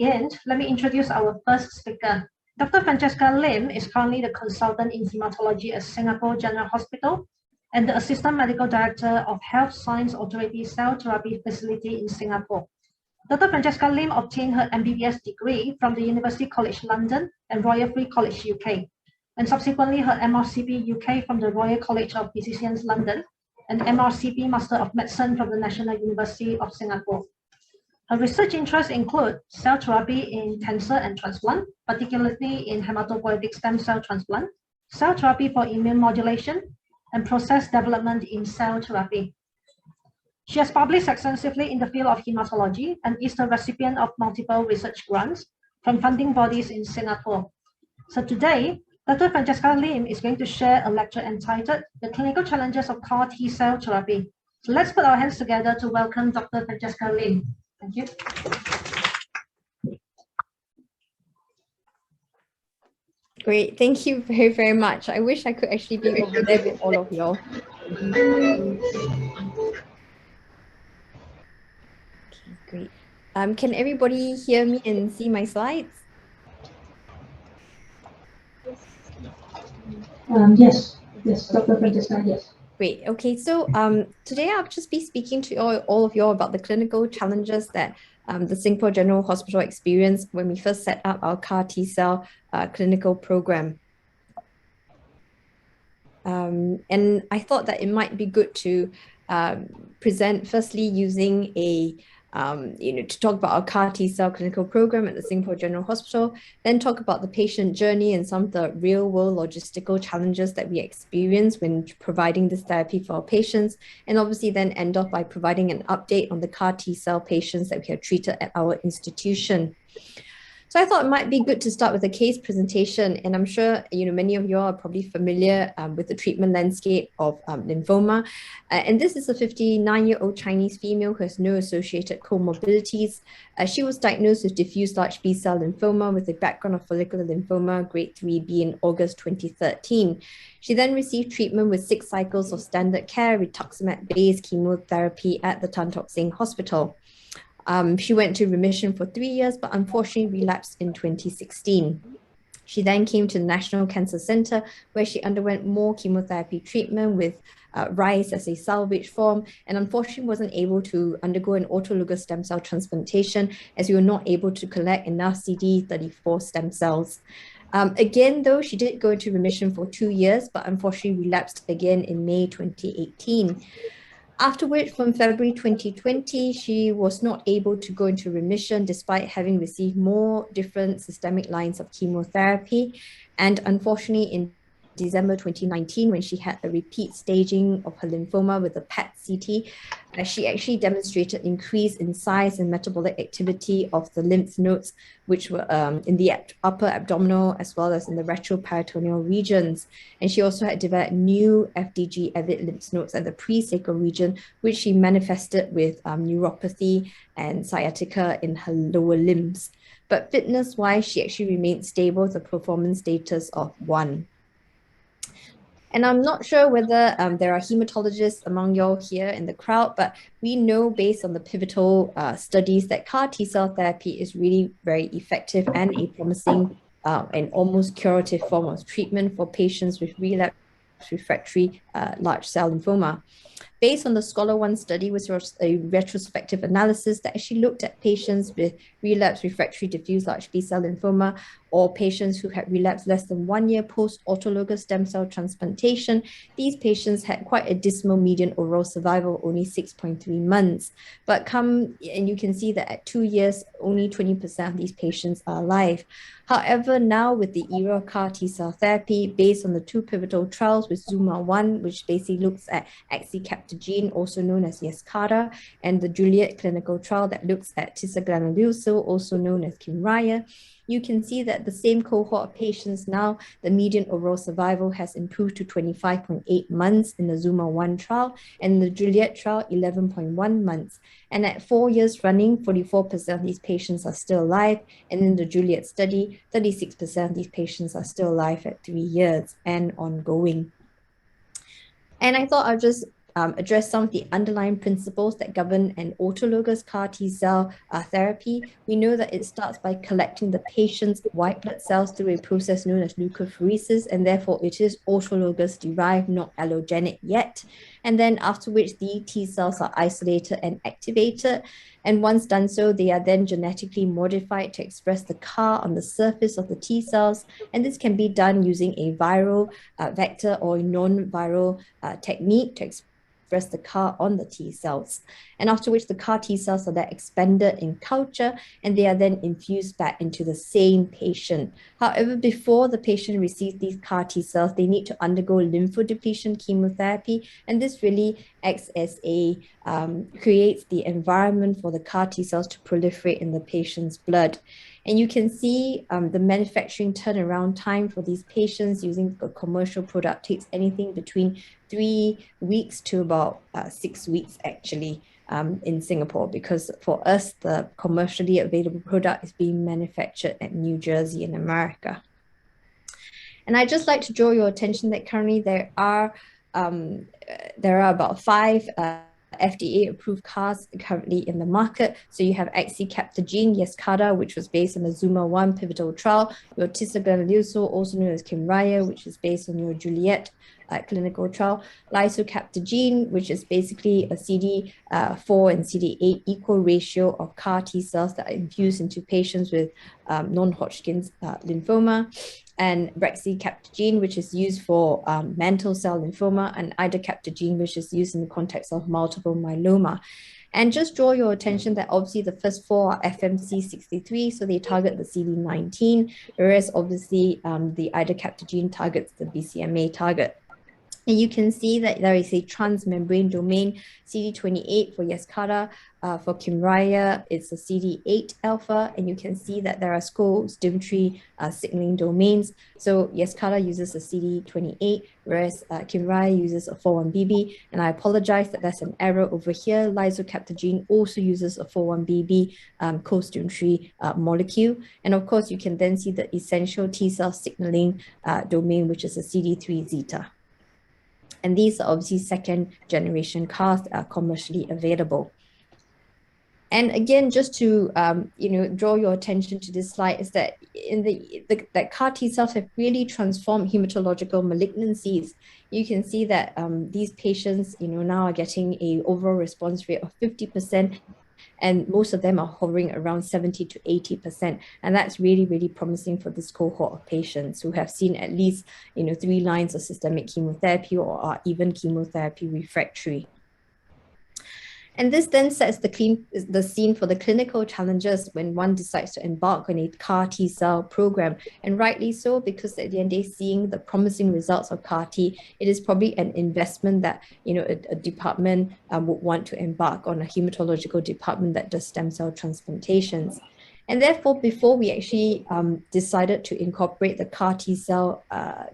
begin, let me introduce our first speaker. Dr. Francesca Lim is currently the consultant in hematology at Singapore General Hospital and the Assistant Medical Director of Health Science Authority Cell Therapy Facility in Singapore. Dr. Francesca Lim obtained her MBBS degree from the University College London and Royal Free College UK, and subsequently her MRCP UK from the Royal College of Physicians London and MRCP Master of Medicine from the National University of Singapore. Her research interests include cell therapy in cancer and transplant, particularly in hematopoietic stem cell transplant, cell therapy for immune modulation, and process development in cell therapy. She has published extensively in the field of hematology and is the recipient of multiple research grants from funding bodies in Singapore. So today, Dr. Francesca Lim is going to share a lecture entitled The Clinical Challenges of CAR T-Cell Therapy. So let's put our hands together to welcome Dr. Francesca Lim. Thank you. Great, thank you very, very much. I wish I could actually be over there with all of y'all. Okay, great. Can everybody hear me and see my slides? Yes, Dr. Francesca, yes. Great. Okay, so today I'll just be speaking to all of you all about the clinical challenges that the Singapore General Hospital experienced when we first set up our CAR T-cell clinical program. And I thought that it might be good to present firstly using a to talk about our CAR T-cell clinical program at the Singapore General Hospital, then talk about the patient journey and some of the real-world logistical challenges that we experience when providing this therapy for our patients, and obviously then end off by providing an update on the CAR T-cell patients that we have treated at our institution. So I thought it might be good to start with a case presentation, and I'm sure many of you are probably familiar with the treatment landscape of lymphoma. And this is a 59-year-old Chinese female who has no associated comorbidities. She was diagnosed with diffuse large B-cell lymphoma with a background of follicular lymphoma grade 3B in August 2013. She then received treatment with 6 cycles of standard care rituximab-based chemotherapy at the Tan Tock Seng Hospital. She went to remission for 3 years, but unfortunately relapsed in 2016. She then came to the National Cancer Center, where she underwent more chemotherapy treatment with rice as a salvage form, and unfortunately wasn't able to undergo an autologous stem cell transplantation as we were not able to collect enough CD34 stem cells. Again, though, she did go into remission for 2 years, but unfortunately relapsed again in May 2018. Afterwards, from February 2020, she was not able to go into remission despite having received more different systemic lines of chemotherapy. And unfortunately, in December 2019, when she had a repeat staging of her lymphoma with a PET-CT, she actually demonstrated increase in size and metabolic activity of the lymph nodes, which were in the upper abdominal as well as in the retroperitoneal regions. And she also had developed new FDG-avid lymph nodes at the pre-sacral region, which she manifested with neuropathy and sciatica in her lower limbs. But fitness-wise, she actually remained stable with a performance status of 1. And I'm not sure whether there are hematologists among y'all here in the crowd, but we know based on the pivotal studies that CAR T-cell therapy is really very effective and a promising and almost curative form of treatment for patients with relapsed refractory large cell lymphoma. Based on the SCHOLAR-1 study, which was a retrospective analysis that actually looked at patients with relapsed refractory diffuse large B-cell lymphoma or patients who had relapsed less than 1 year post autologous stem cell transplantation, these patients had quite a dismal median overall survival, only 6.3 months. But and you can see that at 2 years, only 20% of these patients are alive. However, now with the era of CAR T-cell therapy, based on the 2 pivotal trials with ZUMA-1, which basically looks at axicabtagene, also known as Yescarta, and the Juliet clinical trial that looks at tisagenlecleucel, also known as Kymriah, you can see that the same cohort of patients now, the median overall survival has improved to 25.8 months in the ZUMA-1 trial, and in the Juliet trial, 11.1 months. And at 4 years running, 44% of these patients are still alive, and in the Juliet study, 36% of these patients are still alive at 3 years and ongoing. And I thought I'll just address some of the underlying principles that govern an autologous CAR T cell therapy. We know that it starts by collecting the patient's white blood cells through a process known as leukapheresis, and therefore it is autologous derived, not allogenic yet. And then after which the T cells are isolated and activated. And once done so, they are then genetically modified to express the CAR on the surface of the T cells. And this can be done using a viral vector or a non-viral technique to express the CAR on the T cells. And after which the CAR T cells are then expanded in culture and they are then infused back into the same patient. However, before the patient receives these CAR T cells, they need to undergo lymphodepletion chemotherapy. And this really acts as creates the environment for the CAR T cells to proliferate in the patient's blood. And you can see the manufacturing turnaround time for these patients using a commercial product takes anything between 3 weeks to about 6 weeks actually in Singapore, because for us, the commercially available product is being manufactured at New Jersey in America. And I'd just like to draw your attention that currently there are about 5 FDA-approved CARs currently in the market. So you have axicabtagene Yescarta, which was based on the ZUMA-1 pivotal trial, your tisagenlecleucel, also known as Kymriah, which is based on your Juliet clinical trial, lisocabtagene, which is basically a CD4 and CD8 equal ratio of CAR T cells that are infused into patients with non-Hodgkin's lymphoma, and brexicabtagene, which is used for mantle cell lymphoma, and idacabtagene, which is used in the context of multiple myeloma. And just draw your attention that obviously the first 4 are FMC63, so they target the CD19, whereas obviously the idacabtagene targets the BCMA target. And you can see that there is a transmembrane domain, CD28 for Yescarta, for Kymriah, it's a CD8 alpha, and you can see that there are co-stimulatory signaling domains. So Yescarta uses a CD28, whereas Kymriah uses a 4-1BB. And I apologize that there's an error over here. Lisocabtagene also uses a 4-1BB co-stimulatory molecule. And of course, you can then see the essential T cell signaling domain, which is a CD3 zeta. And these are obviously second generation CARs that are commercially available. And again, just to draw your attention to this slide is that that CAR T cells have really transformed hematological malignancies. You can see that these patients now are getting an overall response rate of 50%. And most of them are hovering around 70 to 80%. And that's really, really promising for this cohort of patients who have seen at least 3 lines of systemic chemotherapy or are even chemotherapy refractory. And this then sets the scene for the clinical challenges when one decides to embark on a CAR T cell program. And rightly so, because at the end of the day, seeing the promising results of CAR T, it is probably an investment that a department would want to embark on, a hematological department that does stem cell transplantations. And therefore, before we actually decided to incorporate the CAR T cell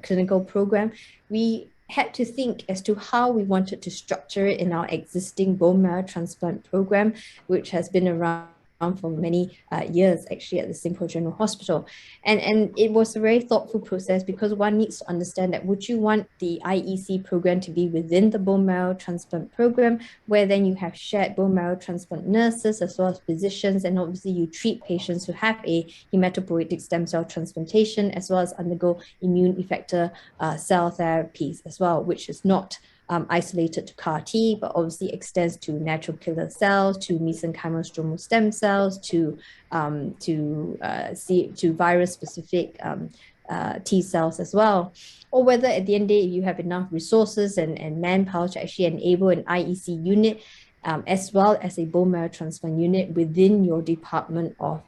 clinical program, we had to think as to how we wanted to structure it in our existing bone marrow transplant program, which has been around for many years actually at the Singapore General Hospital. And it was a very thoughtful process because one needs to understand that would you want the IEC program to be within the bone marrow transplant program, where then you have shared bone marrow transplant nurses as well as physicians, and obviously you treat patients who have a hematopoietic stem cell transplantation as well as undergo immune effector cell therapies as well, which is not isolated to CAR T, but obviously extends to natural killer cells, to mesenchymal stromal stem cells, to virus-specific T cells as well. Or whether at the end of the day you have enough resources and manpower to actually enable an IEC unit as well as a bone marrow transplant unit within your department of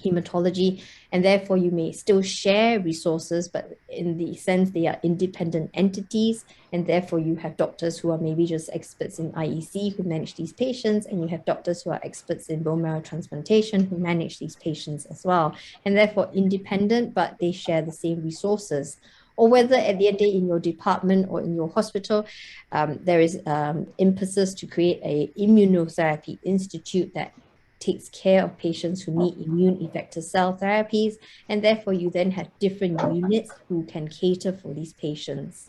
hematology, and therefore you may still share resources, but in the sense they are independent entities, and therefore you have doctors who are maybe just experts in IEC who manage these patients, and you have doctors who are experts in bone marrow transplantation who manage these patients as well, and therefore independent, but they share the same resources. Or whether at the end of the day in your department or in your hospital, there is emphasis to create an immunotherapy institute that takes care of patients who need immune effector cell therapies, and therefore you then have different units who can cater for these patients.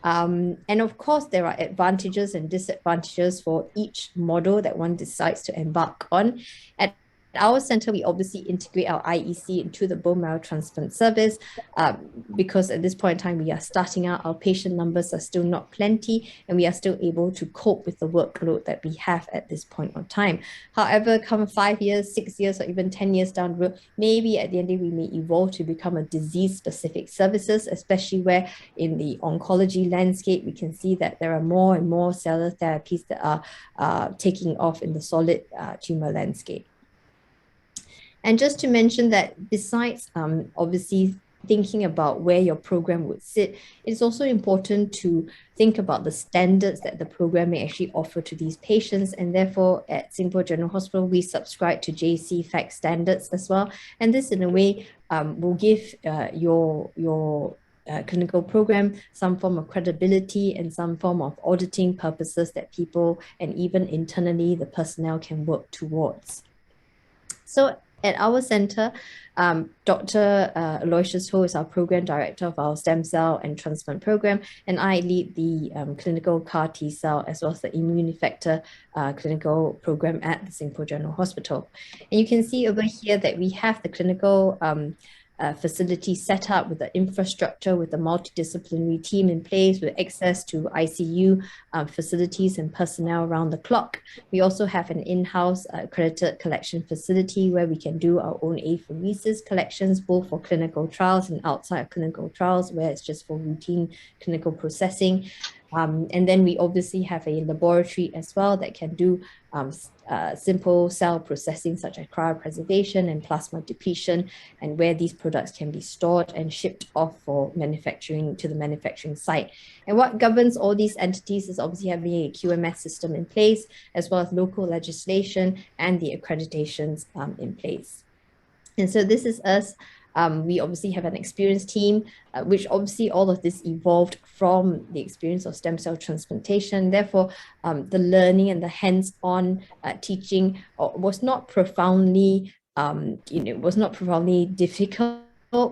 And of course, there are advantages and disadvantages for each model that one decides to embark on. At our center, we obviously integrate our IEC into the bone marrow transplant service because at this point in time, we are starting out, our patient numbers are still not plenty, and we are still able to cope with the workload that we have at this point of time. However, come 5 years, 6 years, or even 10 years down the road, maybe at the end of the day, we may evolve to become a disease-specific services, especially where in the oncology landscape, we can see that there are more and more cellular therapies that are taking off in the solid tumor landscape. And just to mention that besides obviously thinking about where your program would sit, it's also important to think about the standards that the program may actually offer to these patients. And therefore, at Singapore General Hospital, we subscribe to JC FACT standards as well. And this, in a way, will give your clinical program some form of credibility and some form of auditing purposes that people and even internally the personnel can work towards. So at our center, Dr. Aloysius Ho is our program director of our stem cell and transplant program, and I lead the clinical CAR T cell as well as the immune effector clinical program at the Singapore General Hospital. And you can see over here that we have the clinical facility set up with the infrastructure, with the multidisciplinary team in place, with access to ICU facilities and personnel around the clock. We also have an in-house accredited collection facility where we can do our own apheresis collections, both for clinical trials and outside clinical trials, where it's just for routine clinical processing. And then we obviously have a laboratory as well that can do simple cell processing such as cryopreservation and plasma depletion, and where these products can be stored and shipped off for manufacturing to the manufacturing site. And what governs all these entities is obviously having a QMS system in place, as well as local legislation and the accreditations in place. And so this is us. We obviously have an experienced team, which obviously all of this evolved from the experience of stem cell transplantation. Therefore, the learning and the hands-on teaching was not profoundly, was not profoundly difficult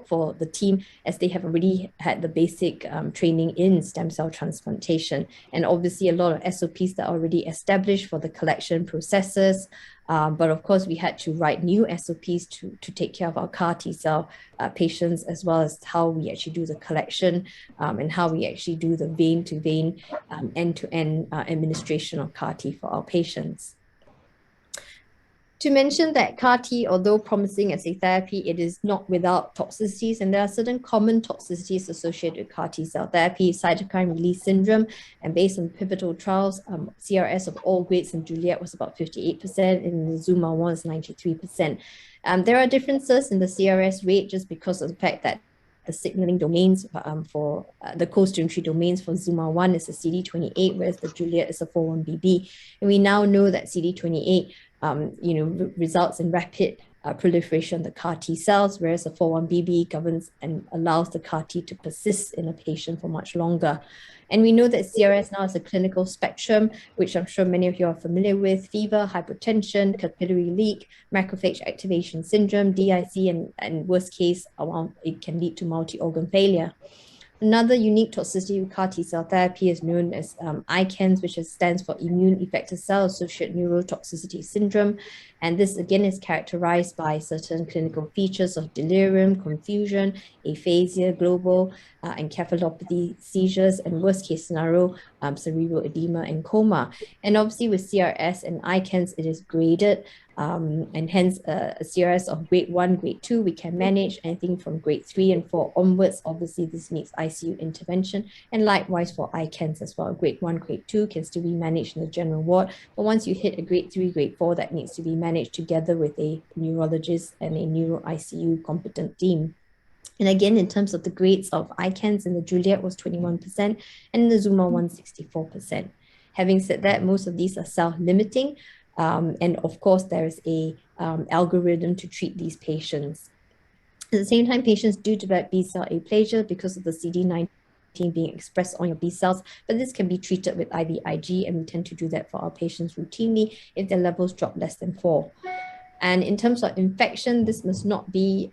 for the team, as they have already had the basic training in stem cell transplantation, and obviously a lot of SOPs that are already established for the collection processes. But of course, we had to write new SOPs to take care of our CAR T cell patients, as well as how we actually do the collection and how we actually do the vein-to-vein, end-to-end administration of CAR T for our patients. To mention that CAR T, although promising as a therapy, it is not without toxicities, and there are certain common toxicities associated with CAR T cell therapy, cytokine release syndrome, and based on pivotal trials, CRS of all grades in Juliet was about 58%, in the Zuma 1 is 93%. There are differences in the CRS rate just because of the fact that the signaling domains for the co-stimulatory domains for Zuma 1 is a CD28, whereas the Juliet is a 41BB. And we now know that CD28 results in rapid proliferation of the CAR T cells, whereas the 41BB governs and allows the CAR T to persist in a patient for much longer. And we know that CRS now is a clinical spectrum, which I'm sure many of you are familiar with: fever, hypertension, capillary leak, macrophage activation syndrome, DIC, and worst case, it can lead to multi-organ failure. Another unique toxicity with CAR T cell therapy is known as ICANS, which stands for immune effector cell-associated neurotoxicity syndrome. And this again is characterized by certain clinical features of delirium, confusion, aphasia, global encephalopathy, seizures, and worst case scenario, cerebral edema and coma. And obviously with CRS and ICANS, it is graded. And hence a CRS of grade 1, grade 2, we can manage. Anything from grade 3 and 4 onwards, obviously this needs ICU intervention. And likewise for ICANS as well, grade 1, grade 2 can still be managed in the general ward. But once you hit a grade 3, grade 4, that needs to be managed together with a neurologist and a neuro ICU competent team. And again, in terms of the grades of ICANS, in the Juliet was 21%, and in the Zuma 1, 64%. Having said that, most of these are self-limiting. And of course, there is a algorithm to treat these patients. At the same time, patients do develop B-cell aplasia because of the CD19 being expressed on your B cells, but this can be treated with IVIG, and we tend to do that for our patients routinely if their levels drop less than 4. And in terms of infection, this must not be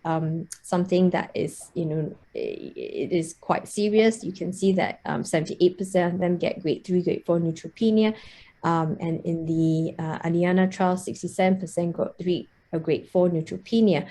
something that is, it is quite serious. You can see that 78% of them get grade 3, grade 4 neutropenia. And in the Aliana trial, 67% got grade 4 neutropenia.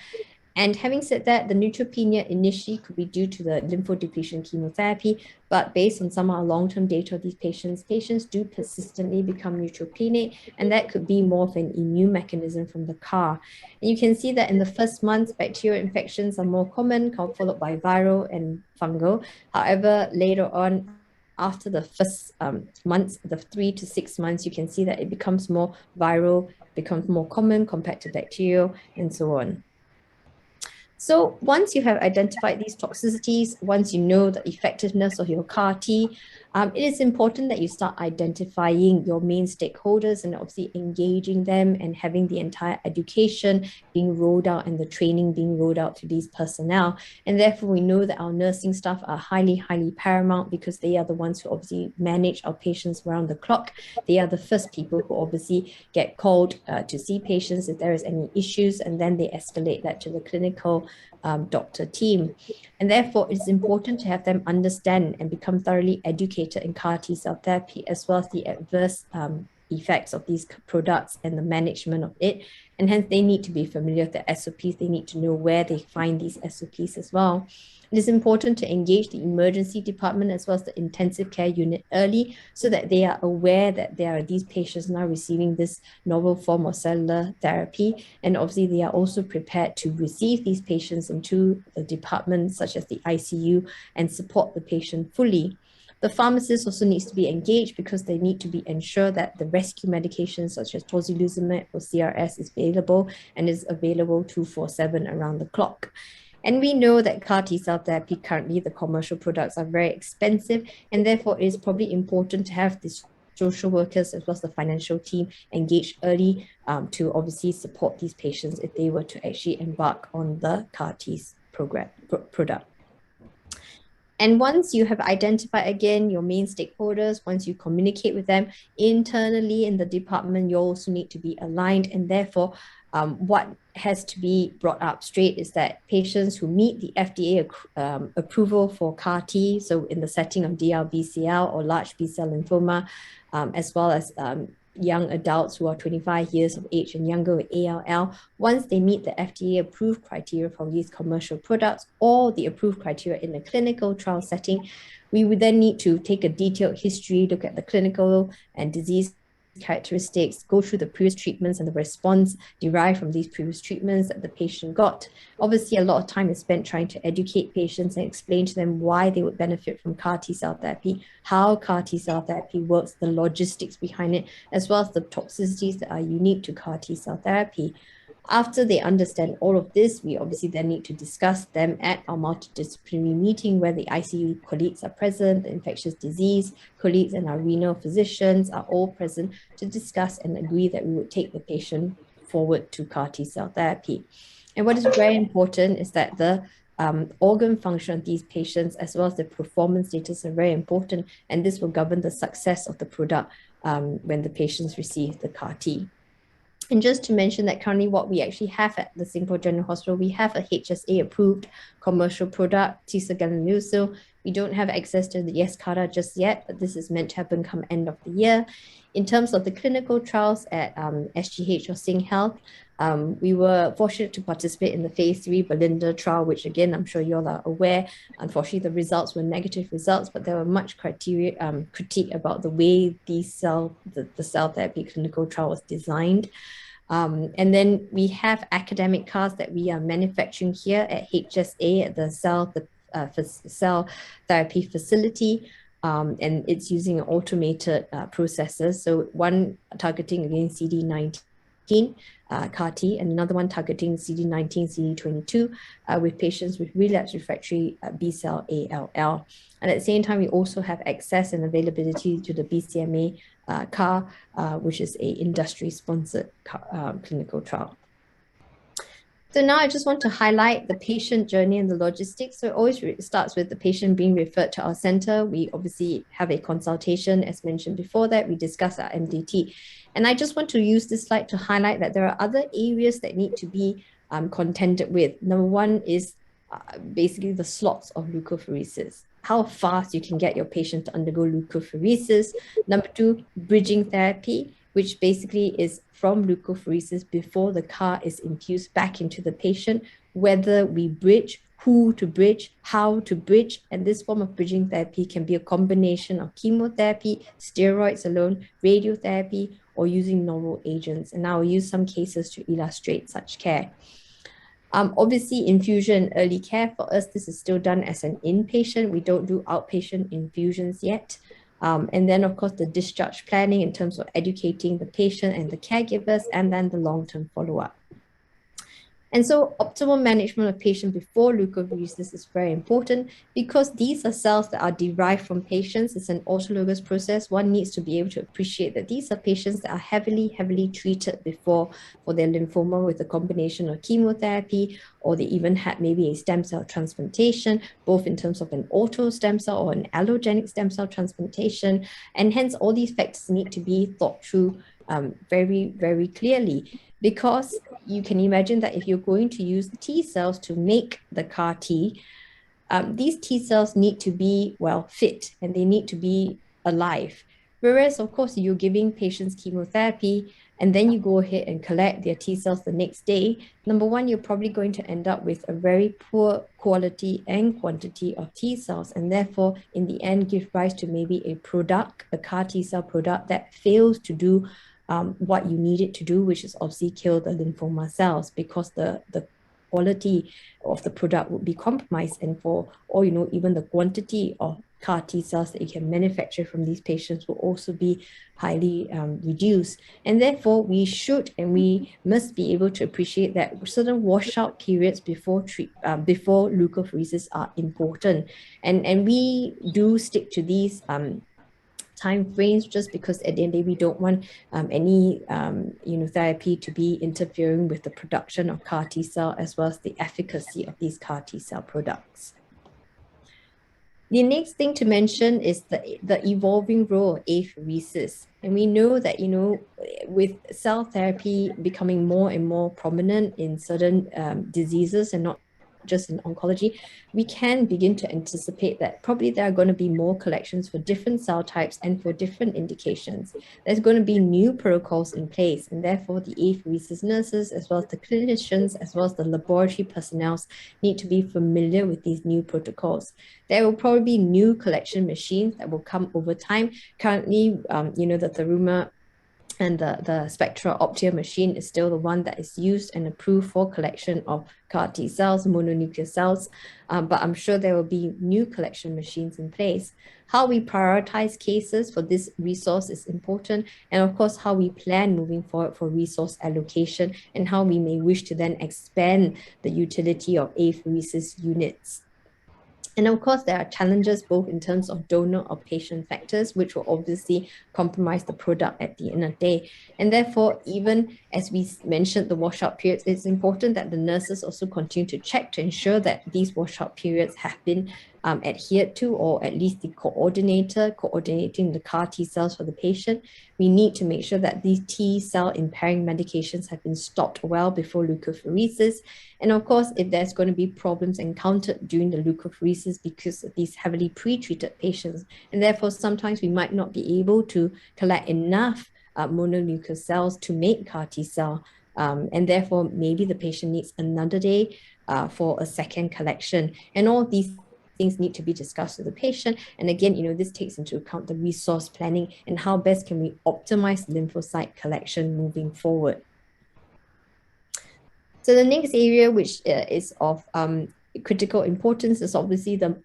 And having said that, the neutropenia initially could be due to the lymphodepletion chemotherapy, but based on some of our long-term data of these patients do persistently become neutropenic, and that could be more of an immune mechanism from the CAR. And you can see that in the first months, bacterial infections are more common, followed by viral and fungal. However, later on, after the first months, the 3 to 6 months, you can see that it becomes more viral, becomes more common compared to bacterial, and so on. So once you have identified these toxicities, once you know the effectiveness of your CAR-T, it is important that you start identifying your main stakeholders and obviously engaging them and having the entire education being rolled out and the training being rolled out to these personnel. And therefore, we know that our nursing staff are highly, highly paramount because they are the ones who obviously manage our patients around the clock. They are the first people who obviously get called to see patients if there is any issues, and then they escalate that to the clinical doctor team. And therefore, it's important to have them understand and become thoroughly educated in CAR T-cell therapy, as well as the adverse effects of these products and the management of it. And hence, they need to be familiar with the SOPs. They need to know where they find these SOPs as well. It is important to engage the emergency department as well as the intensive care unit early so that they are aware that there are these patients now receiving this novel form of cellular therapy. And obviously, they are also prepared to receive these patients into the departments such as the ICU and support the patient fully. The pharmacist also needs to be engaged because they need to be ensure that the rescue medications such as tocilizumab or CRS is available and is available 24/7 around the clock. And we know that CAR T-cell therapy, currently the commercial products are very expensive, and therefore it is probably important to have the social workers as well as the financial team engaged early to obviously support these patients if they were to actually embark on the CAR T's product. And once you have identified, again, your main stakeholders, once you communicate with them internally in the department, you also need to be aligned. And therefore, what has to be brought up straight is that patients who meet the FDA approval for CAR-T, so in the setting of DLBCL or large B-cell lymphoma, as well as young adults who are 25 years of age and younger with ALL, once they meet the FDA-approved criteria for these commercial products or the approved criteria in a clinical trial setting, we would then need to take a detailed history, look at the clinical and disease characteristics, go through the previous treatments and the response derived from these previous treatments that the patient got. Obviously, a lot of time is spent trying to educate patients and explain to them why they would benefit from CAR T-cell therapy, how CAR T-cell therapy works, the logistics behind it, as well as the toxicities that are unique to CAR T-cell therapy. After they understand all of this, we obviously then need to discuss them at our multidisciplinary meeting where the ICU colleagues are present, the infectious disease colleagues and our renal physicians are all present to discuss and agree that we would take the patient forward to CAR T-cell therapy. And what is very important is that the organ function of these patients as well as the performance status are very important, and this will govern the success of the product when the patients receive the CAR-T. And just to mention that currently what we actually have at the Singapore General Hospital, we have a HSA-approved commercial product, T-cell. We don't have access to the Yescarta just yet, but this is meant to happen come end of the year. In terms of the clinical trials at SGH or Sing Health, we were fortunate to participate in the phase 3 Belinda trial, which again, I'm sure you all are aware. Unfortunately, the results were negative results, but there were much critique about the way the cell therapy clinical trial was designed. And then we have academic CARs that we are manufacturing here at HSA at the cell therapy facility. And it's using automated processes. So one targeting against CD19 CAR-T and another one targeting CD19, CD22 with patients with relapsed refractory B-cell ALL. And at the same time, we also have access and availability to the BCMA CAR, which is an industry-sponsored clinical trial. So now I just want to highlight the patient journey and the logistics. So it always starts with the patient being referred to our center. We obviously have a consultation, as mentioned before that. We discuss our MDT. And I just want to use this slide to highlight that there are other areas that need to be contended with. Number one is basically the slots of leukapheresis, how fast you can get your patient to undergo leukapheresis. Number two, bridging therapy, which basically is from leukapheresis before the CAR is infused back into the patient, whether we bridge, who to bridge, how to bridge. And this form of bridging therapy can be a combination of chemotherapy, steroids alone, radiotherapy, or using novel agents. And I'll use some cases to illustrate such care. Obviously, infusion early care for us, this is still done as an inpatient. We don't do outpatient infusions yet. And then, of course, the discharge planning in terms of educating the patient and the caregivers, and then the long-term follow-up. And so optimal management of patient before leukapheresis is very important because these are cells that are derived from patients. It's an autologous process. One needs to be able to appreciate that these are patients that are heavily treated before for their lymphoma with a combination of chemotherapy, or they even had maybe a stem cell transplantation, both in terms of an auto stem cell or an allogenic stem cell transplantation. And hence all these factors need to be thought through very clearly, because you can imagine that if you're going to use T cells to make the CAR T, these T cells need to be well fit and they need to be alive. Whereas, of course, you're giving patients chemotherapy and then you go ahead and collect their T cells the next day. Number one, you're probably going to end up with a very poor quality and quantity of T cells, and therefore, in the end, give rise to maybe a product, a CAR T cell product that fails to do what you need it to do, which is obviously kill the lymphoma cells, because the quality of the product would be compromised, and even the quantity of CAR T cells that you can manufacture from these patients will also be highly reduced. And therefore, we should and we must be able to appreciate that certain washout periods before leukapheresis are important. And we do stick to these time frames, just because at the end of the day, we don't want any therapy to be interfering with the production of CAR T cell as well as the efficacy of these CAR T cell products. The next thing to mention is the evolving role of apheresis. And we know that, with cell therapy becoming more and more prominent in certain diseases and not just in oncology, we can begin to anticipate that probably there are going to be more collections for different cell types and for different indications. There's going to be new protocols in place, and therefore the apheresis nurses, as well as the clinicians, as well as the laboratory personnel, need to be familiar with these new protocols. There will probably be new collection machines that will come over time. Currently, the Terumo and the Spectra Optia machine is still the one that is used and approved for collection of CAR T cells, mononuclear cells, but I'm sure there will be new collection machines in place. How we prioritize cases for this resource is important, and of course, how we plan moving forward for resource allocation and how we may wish to then expand the utility of apheresis units. And of course, there are challenges both in terms of donor or patient factors, which will obviously compromise the product at the end of the day. And therefore, even as we mentioned the washout periods, it's important that the nurses also continue to check to ensure that these washout periods have been adhered to, or at least the coordinator coordinating the CAR T cells for the patient. We need to make sure that these T cell impairing medications have been stopped well before leukapheresis. And of course, if there's going to be problems encountered during the leukapheresis because of these heavily pre-treated patients, and therefore sometimes we might not be able to collect enough mononuclear cells to make CAR T cell, and therefore maybe the patient needs another day for a second collection. And all these things need to be discussed with the patient. And again, this takes into account the resource planning and how best can we optimize lymphocyte collection moving forward. So the next area, which is of critical importance, is obviously the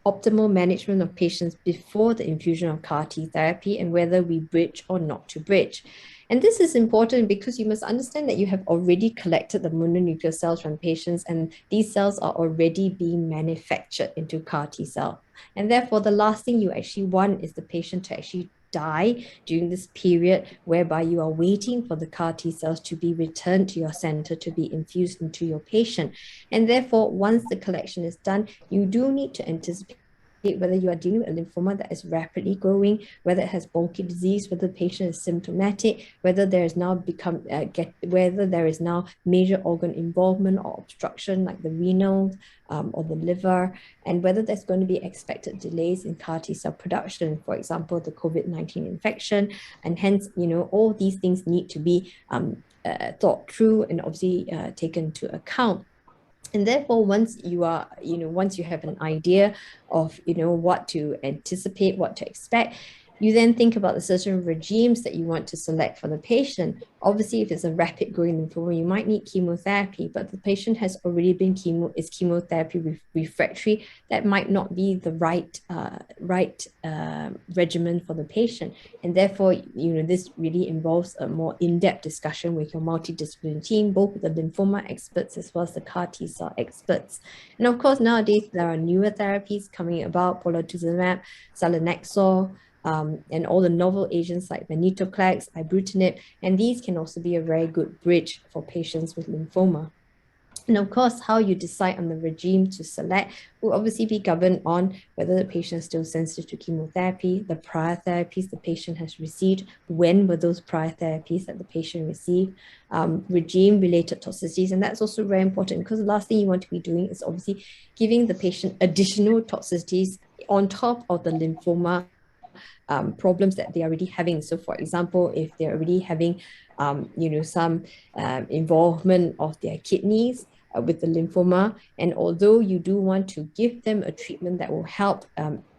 optimal management of patients before the infusion of CAR T therapy, and whether we bridge or not to bridge. And this is important because you must understand that you have already collected the mononuclear cells from patients, and these cells are already being manufactured into CAR T cell. And therefore, the last thing you actually want is the patient to actually die during this period whereby you are waiting for the CAR T cells to be returned to your center to be infused into your patient. And therefore, once the collection is done, you do need to anticipate whether you are dealing with a lymphoma that is rapidly growing, whether it has bulky disease, whether the patient is symptomatic, whether there is now whether there is now major organ involvement or obstruction like the renal or the liver, and whether there's going to be expected delays in CAR T cell production, for example, the COVID-19 infection, and hence, all these things need to be thought through and obviously taken into account. And therefore, once you have an idea of, what to anticipate, what to expect, you then think about the certain regimes that you want to select for the patient. Obviously, if it's a rapid growing lymphoma, you might need chemotherapy, but the patient has already been chemotherapy refractory. That might not be the right regimen for the patient. And therefore, this really involves a more in-depth discussion with your multidisciplinary team, both with the lymphoma experts as well as the CAR T cell experts. And of course, nowadays, there are newer therapies coming about, polatuzumab, selinexor, and all the novel agents like venetoclax, ibrutinib, and these can also be a very good bridge for patients with lymphoma. And of course, how you decide on the regime to select will obviously be governed on whether the patient is still sensitive to chemotherapy, the prior therapies the patient has received, when were those prior therapies that the patient received, regime-related toxicities. And that's also very important because the last thing you want to be doing is obviously giving the patient additional toxicities on top of the lymphoma problems that they're already having. So for example, if they're already having, some involvement of their kidneys with the lymphoma, and although you do want to give them a treatment that will help,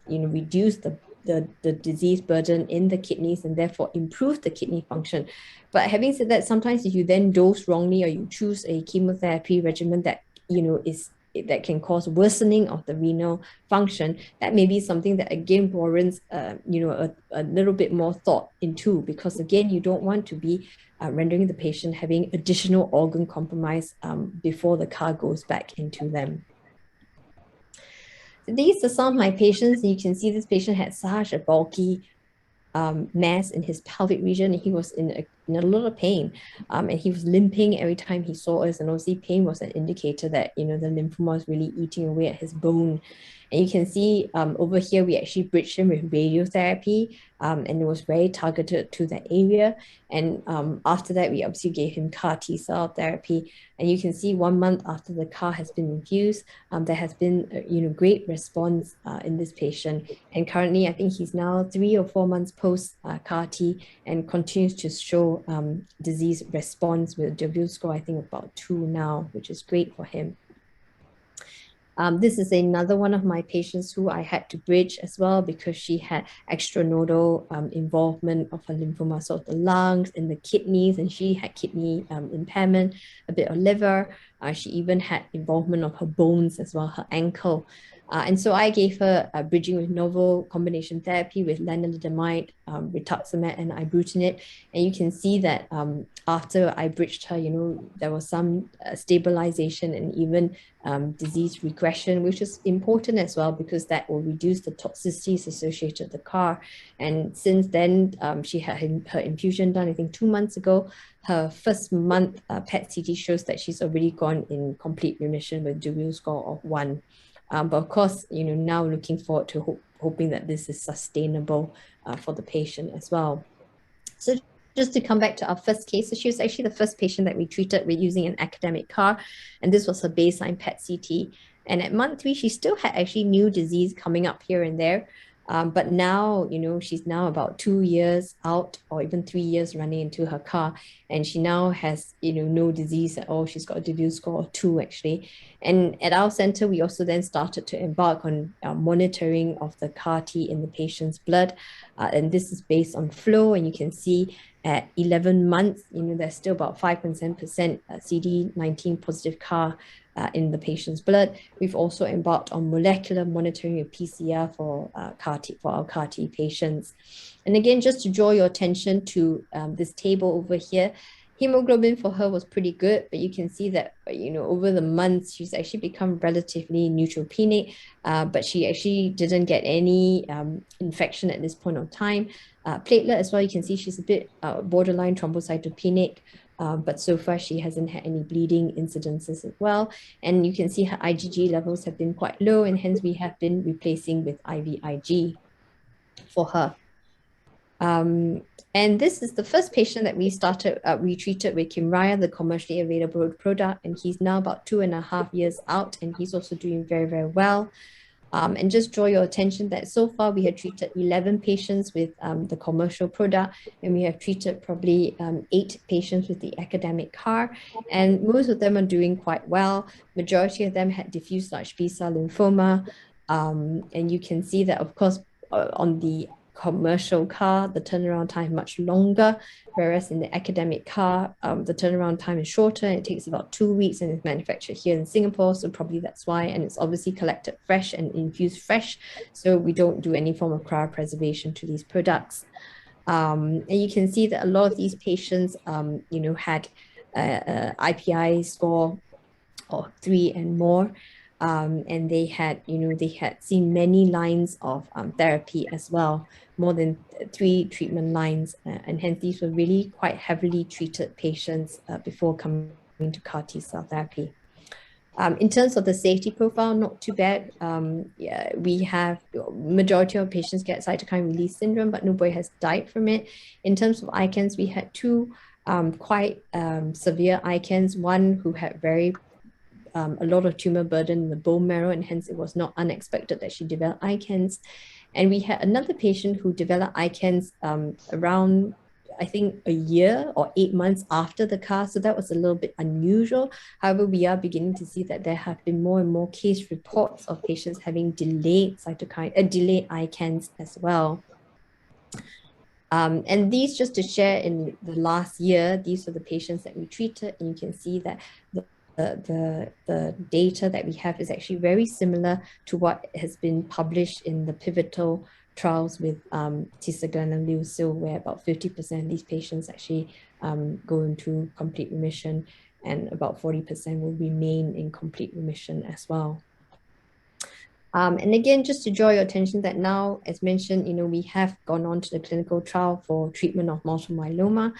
reduce the disease burden in the kidneys and therefore improve the kidney function. But having said that, sometimes if you then dose wrongly or you choose a chemotherapy regimen that, that can cause worsening of the renal function, that may be something that again warrants, a little bit more thought into, because again, you don't want to be rendering the patient having additional organ compromise before the CAR goes back into them. These are some of my patients. You can see this patient had such a bulky mass in his pelvic region. He was in a lot of pain, and he was limping every time he saw us, and obviously pain was an indicator that the lymphoma was really eating away at his bone. And you can see over here we actually bridged him with radiotherapy, and it was very targeted to that area. And after that, we obviously gave him CAR T cell therapy. And you can see 1 month after the CAR has been infused, there has been great response in this patient. And currently, I think he's now 3 or 4 months post CAR T and continues to show disease response with a W score, I think about 2 now, which is great for him. This is another one of my patients who I had to bridge as well because she had extranodal involvement of her lymphoma, so the lungs and the kidneys, and she had kidney impairment, a bit of liver. She even had involvement of her bones as well, her ankle. And so I gave her bridging with novel combination therapy with lenalidomide, rituximab, and ibrutinib. And you can see that after I bridged her, there was some stabilization and even disease regression, which is important as well because that will reduce the toxicities associated with the CAR. And since then, she had her infusion done, I think 2 months ago. Her first month PET-CT shows that she's already gone in complete remission with W score of 1. But of course, now looking forward to hoping that this is sustainable for the patient as well. So just to come back to our first case, so she was actually the first patient that we treated with using an academic CAR, and this was her baseline PET-CT. And at month 3, she still had actually new disease coming up here and there. But now, she's now about 2 years out or even 3 years running into her CAR. And she now has, no disease at all. She's got a W score of 2 actually. And at our center, we also then started to embark on monitoring of the CAR T in the patient's blood. And this is based on flow. And you can see at 11 months, there's still about 5.7% CD19 positive CAR in the patient's blood. We've also embarked on molecular monitoring of PCR for our CAR T patients. And again, just to draw your attention to this table over here, Hemoglobin for her was pretty good, but you can see that, over the months, she's actually become relatively neutropenic, but she actually didn't get any infection at this point of time. Platelet as well, you can see she's a bit borderline thrombocytopenic, but so far she hasn't had any bleeding incidences as well. And you can see her IgG levels have been quite low, and hence we have been replacing with IVIG for her. And this is the first patient that we treated with Kymriah, the commercially available product, and he's now about 2.5 years out, and he's also doing very, very well. And just draw your attention that so far we have treated 11 patients with the commercial product, and we have treated probably 8 patients with the academic CAR, and most of them are doing quite well. Majority of them had diffuse large B-cell lymphoma, and you can see that, of course, on the commercial CAR, the turnaround time much longer, whereas in the academic CAR, the turnaround time is shorter. It takes about 2 weeks and it's manufactured here in Singapore, so probably that's why. And it's obviously collected fresh and infused fresh, so we don't do any form of cryopreservation to these products. And you can see that a lot of these patients, had IPI score of 3 and more. And they had seen many lines of therapy as well, more than 3 treatment lines, and hence these were really quite heavily treated patients before coming to CAR T-cell therapy. In terms of the safety profile, not too bad. Yeah, we have majority of patients get cytokine release syndrome, but nobody has died from it. In terms of ICANS, we had 2 quite severe ICANS, one who had a lot of tumor burden in the bone marrow, and hence it was not unexpected that she developed ICANS. And we had another patient who developed ICANS around, I think, a year or 8 months after the CAR, so that was a little bit unusual. However, we are beginning to see that there have been more and more case reports of patients having delayed ICANS as well. And these, just to share, in the last year, these are the patients that we treated, and you can see that the data that we have is actually very similar to what has been published in the pivotal trials with tisagenlecleucel, where about 50% of these patients actually go into complete remission, and about 40% will remain in complete remission as well. And again, just to draw your attention that now, as mentioned, we have gone on to the clinical trial for treatment of multiple myeloma.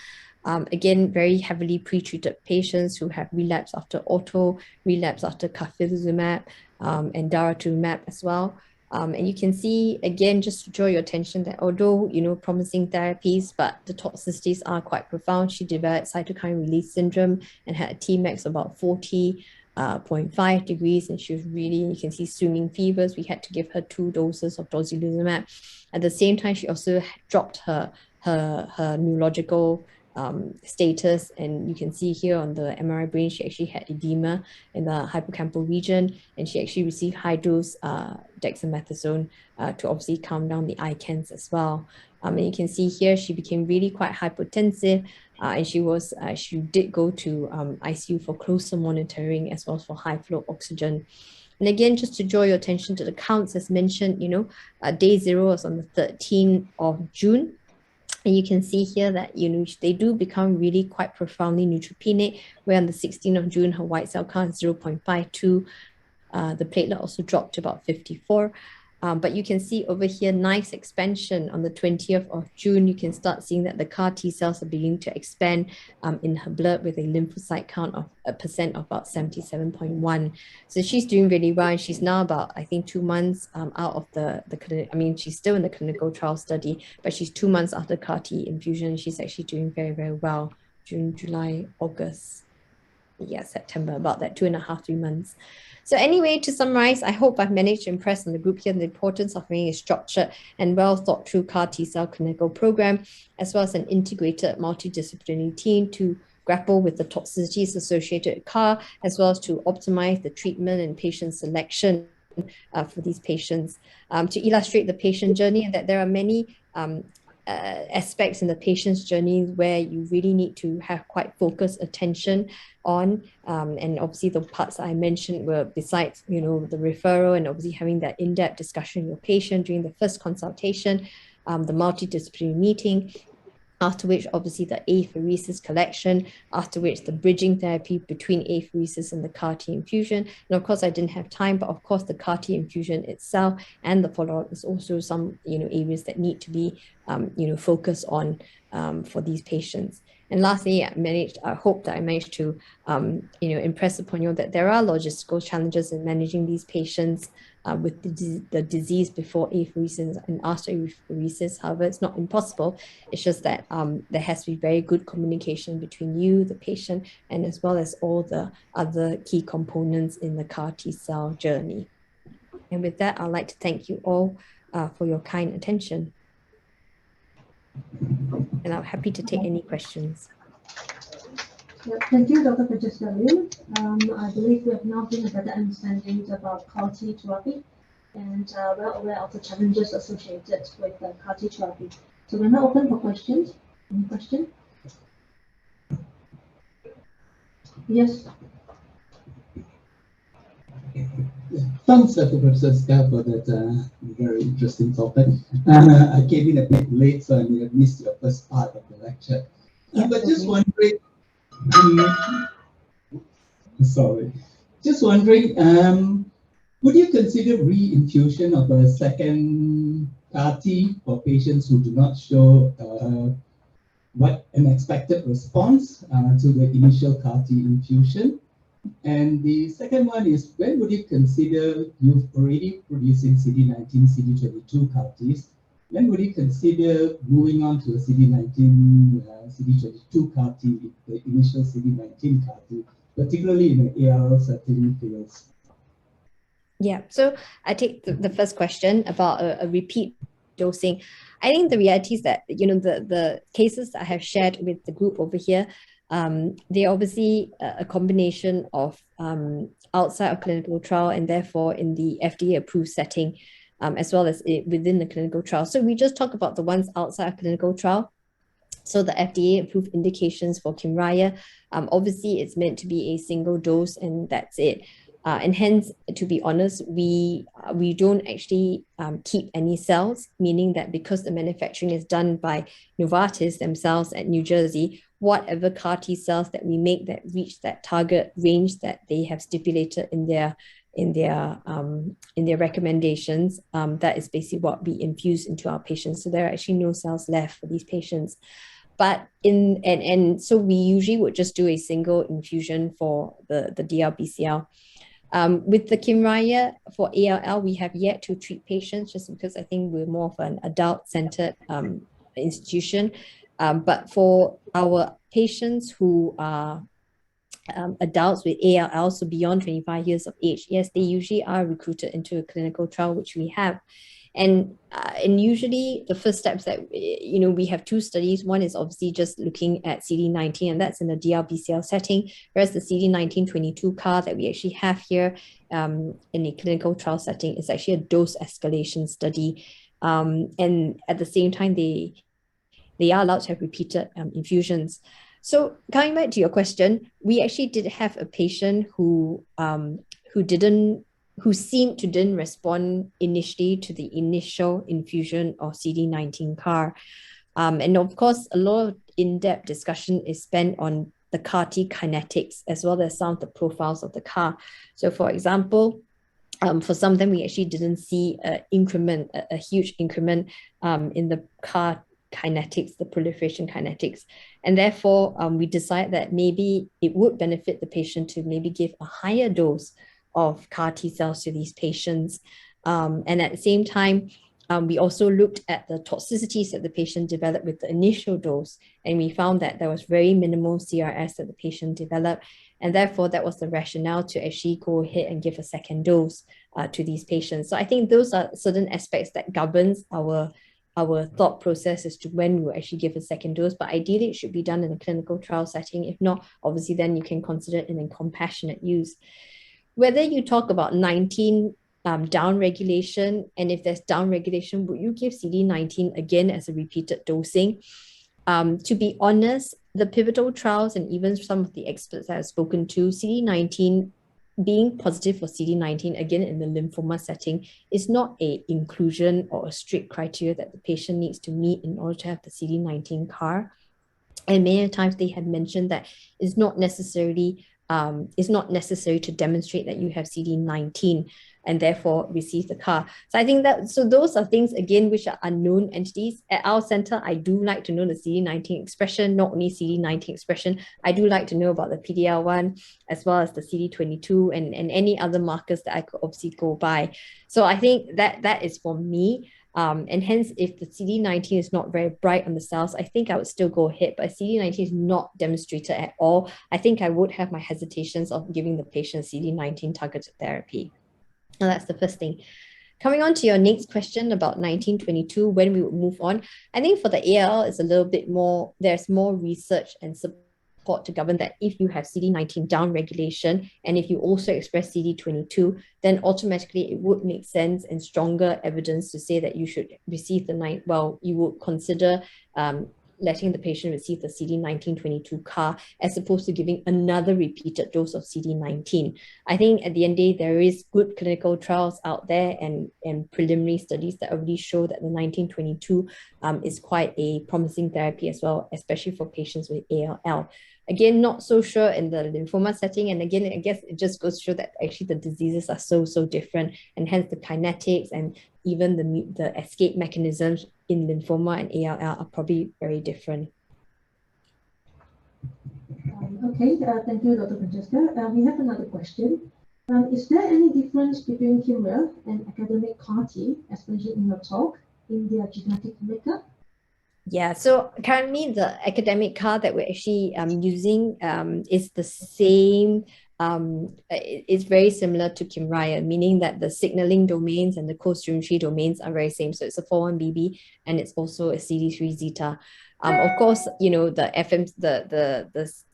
Again, very heavily pre-treated patients who have relapsed after auto, relapse after carfilzomab, and daratumumab as well. And you can see, again, just to draw your attention that although, promising therapies, but the toxicities are quite profound. She developed cytokine release syndrome and had a Tmax of about 40.5 degrees, and she was really, you can see, swimming fevers. We had to give her 2 doses of tocilizumab. At the same time, she also dropped her neurological status, and you can see here on the MRI brain, she actually had edema in the hippocampal region, and she actually received high-dose dexamethasone to obviously calm down the ICANS as well. And you can see here she became really quite hypotensive, and she did go to ICU for closer monitoring as well as for high flow oxygen. And again, just to draw your attention to the counts, as mentioned, day 0 was on the 13th of June. And you can see here that, they do become really quite profoundly neutropenic, where on the 16th of June, her white cell count is 0.52. The platelet also dropped to about 54. But you can see over here, nice expansion on the 20th of June. You can start seeing that the CAR T cells are beginning to expand in her blood, with a lymphocyte count of a percent of about 77.1. So she's doing really well, and she's now about, I think, 2 months out of the clinic. I mean, she's still in the clinical trial study, but she's 2 months after CAR T infusion. She's actually doing very, very well. June, July, August, September, about that 2.5, 3 months. So anyway, to summarize, I hope I've managed to impress on the group here the importance of having a structured and well thought through CAR T-cell clinical program, as well as an integrated multidisciplinary team to grapple with the toxicities associated with CAR, as well as to optimize the treatment and patient selection for these patients, to illustrate the patient journey, and that there are many aspects in the patient's journey where you really need to have quite focused attention on, and obviously the parts I mentioned were, besides the referral and obviously having that in-depth discussion with your patient during the first consultation, the multidisciplinary meeting, after which obviously the apheresis collection, after which the bridging therapy between apheresis and the CAR-T infusion. And of course, I didn't have time, but of course the CAR-T infusion itself and the follow-up is also some, areas that need to be, focused on for these patients. And lastly, I hope that I managed to, impress upon you that there are logistical challenges in managing these patients with the disease before apheresis and after apheresis. However, it's not impossible. It's just that there has to be very good communication between you, the patient, and as well as all the other key components in the CAR-T cell journey. And with that, I'd like to thank you all for your kind attention. And I'm happy to take any questions. Thank you, Dr. Francesca Lim. I believe we have now gained a better understanding about CAR-T therapy and well aware of the challenges associated with the CAR-T therapy. So we're now open for questions. Any question? Yes. Thanks, Dr. Francesca, for that very interesting topic. I came in a bit late, so I may have missed your first part of the lecture. But just wondering, would you consider re-infusion of a second CAR-T for patients who do not show an expected response to the initial CAR-T infusion? And the second one is, when would you consider, you've already producing CD19, CD22 CAR-Ts, when would you consider moving on to a CD19, CD22 CAR-T, the initial CD19 CAR-T, particularly in the ALL setting fields? Yeah, so I take the first question about a repeat dosing. I think the reality is that, the cases that I have shared with the group over here, they're obviously a combination of outside of clinical trial and therefore in the FDA-approved setting, as well as within the clinical trial. So we just talk about the ones outside of clinical trial. So the FDA-approved indications for Kymriah, obviously it's meant to be a single dose and that's it. And hence, to be honest, we don't actually keep any cells, meaning that because the manufacturing is done by Novartis themselves at New Jersey, whatever CAR-T cells that we make that reach that target range that they have stipulated in their recommendations, that is basically what we infuse into our patients. So there are actually no cells left for these patients. But so we usually would just do a single infusion for the DLBCL. With the Kymriah for ALL, we have yet to treat patients just because I think we're more of an adult-centered institution. But for our patients who are adults with ALL, so beyond 25 years of age, yes, they usually are recruited into a clinical trial, which we have. And usually the first steps that, we have two studies. One is obviously just looking at CD19, and that's in the DLBCL setting, whereas the CD19-22 CAR that we actually have here in a clinical trial setting is actually a dose escalation study. And at the same time, they are allowed to have repeated infusions. So coming back to your question, we actually did have a patient who seemed to didn't respond initially to the initial infusion of CD19 CAR. And of course, a lot of in-depth discussion is spent on the CAR-T kinetics as well as some of the profiles of the CAR. So for example, for some of them, we actually didn't see a huge increment in the CAR kinetics, the proliferation kinetics. And therefore, we decided that maybe it would benefit the patient to maybe give a higher dose of CAR-T cells to these patients. And at the same time, we also looked at the toxicities that the patient developed with the initial dose, and we found that there was very minimal CRS that the patient developed. And therefore, that was the rationale to actually go ahead and give a second dose to these patients. So I think those are certain aspects that governs our thought process as to when we'll actually give a second dose. But ideally, it should be done in a clinical trial setting. If not, obviously, then you can consider it in compassionate use. Whether you talk about 19 downregulation, and if there's downregulation, would you give CD19 again as a repeated dosing? To be honest, the pivotal trials and even some of the experts that I've spoken to, CD19 being positive for CD19, again, in the lymphoma setting, is not a inclusion or a strict criteria that the patient needs to meet in order to have the CD19 CAR. And many times they have mentioned that it's not necessary to demonstrate that you have CD19 and therefore receive the CAR. So I think that, so those are things, again, which are unknown entities. At our center, I do like to know the CD19 expression, not only CD19 expression. I do like to know about the PD-L1 as well as the CD22 and any other markers that I could obviously go by. So I think that is for me. And hence, if the CD19 is not very bright on the cells, I think I would still go ahead. But if CD19 is not demonstrated at all, I think I would have my hesitations of giving the patient CD19 targeted therapy. Now, that's the first thing. Coming on to your next question about 1922, when we would move on, I think for the ALL, it's a little bit more, there's more research and support to govern that if you have CD19 downregulation and if you also express CD22, then automatically it would make sense and stronger evidence to say that you should receive you would consider letting the patient receive the CD19-22 CAR as opposed to giving another repeated dose of CD19. I think at the end of the day, there is good clinical trials out there and preliminary studies that already show that the 1922 is quite a promising therapy as well, especially for patients with ALL. Again, not so sure in the lymphoma setting. And again, I guess it just goes to show that actually the diseases are so different, and hence the kinetics and even the escape mechanisms in lymphoma and ALL are probably very different. Okay, thank you, Dr. Francesca. We have another question. Is there any difference between Kymriah and academic CAR-T, especially in your talk, in their genetic makeup? Yeah, so currently the academic CAR that we're actually using is the same. It's very similar to Kymriah, meaning that the signaling domains and the co-stimulatory domains are very same. So it's a 4-1BB and it's also a CD3 zeta. Of course, you know, the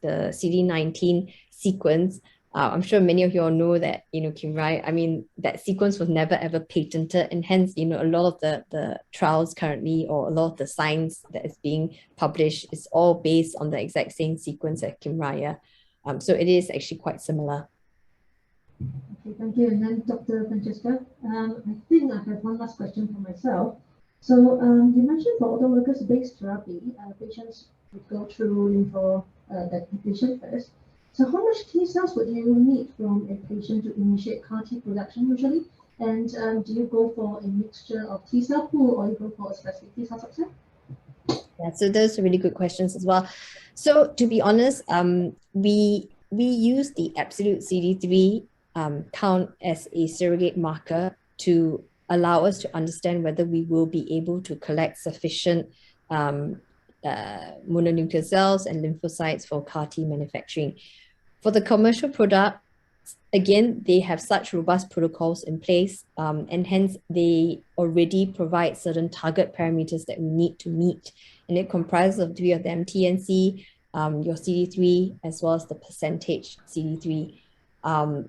CD19 sequence. I'm sure many of you all know that, you know, Kymriah, I mean, that sequence was never ever patented, and hence, you know, a lot of the trials currently, or a lot of the science that is being published, is all based on the exact same sequence as Kymriah. So it is actually quite similar. Okay, thank you. And then Dr. Francesca, I think I have one last question for myself. So you mentioned for autologous-based therapy, patients would go through lymphodepletion first. So how much T cells would you need from a patient to initiate CAR-T production usually? And do you go for a mixture of T cell pool, or you go for a specific T cell subset? Yeah, so those are really good questions as well. So to be honest, we use the absolute CD3 count as a surrogate marker to allow us to understand whether we will be able to collect sufficient mononuclear cells and lymphocytes for CAR-T manufacturing. For the commercial product, again, they have such robust protocols in place, and hence they already provide certain target parameters that we need to meet. And it comprises of 3 of them: TNC, your CD3, as well as the percentage CD3,